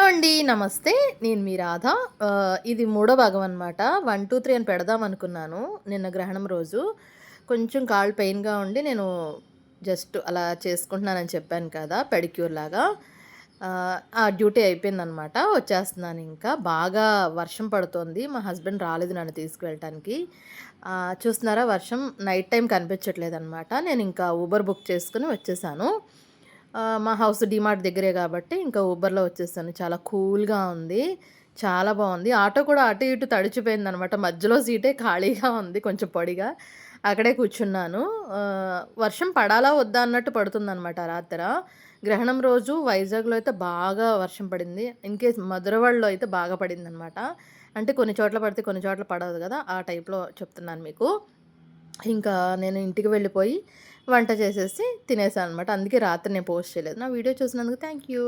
Hello అండి. నమస్తే. నేను మీ రాధ. ఇది మూడో భాగం అనమాట. 1, 2, 3 అని పెడదామనుకున్నాను. నిన్న గ్రహణం రోజు. కొంచెం కాళ్ళు పెయిన్‌గా ఉండి నేను జస్ట్ అలా చేసుకుంటున్నానని చెప్పాను కదా! పెడిక్యూర్ లాగా. ఆ డ్యూటీ అయిపోయిందనమాట. వచ్చేస్తున్నానింకా. బాగా వర్షం పడుతోంది. మా హస్బెండ్ రాలేదు నన్ను తీసుకువెళ్ళటానికి. చూస్తున్నారా వర్షం నైట్ టైమ్ కనిపించట్లేదనమాట. నేనింకా ఊబర్ బుక్ చేసుకొని వచ్చేసాను. మా హౌస్ డీమార్ట్ దగ్గరే గాబట్టి, ఇంకా ఊబర్‌లో వచ్చేసాను. చాలా కూల్‌గా ఉంది. చాలా బావుంది. ఆటో కూడా అటు ఇటు తడిచిపోయిందనమాట. మధ్యలో సీటే ఖాళీగా ఉంది కొంచెం పొడిగా. అక్కడే కూర్చున్నాను. వర్షం పడాలా వద్దా అన్నట్టు పడుతుందనమాట రాత్ర. గ్రహణం రోజు వైజాగ్‌లో అయితే బాగా వర్షం పడింది. ఇన్‌కేస్ మధురవాడలో అయితే బాగా పడిందనమాట. అంటే కొన్ని చోట్ల పడితే కొన్ని చోట్ల పడదు గదా! ఆ టైప్‌లో చెప్తున్నాను మీకు. ఇంకా నేను ఇంటికి వెళ్ళిపోయి వంట చేసేసి తినేసాననమాట. అందుకే రాత్రి నేను పోస్ట్ చేయలేదు. నా వీడియో చూసినందుకు థాంక్ యూ.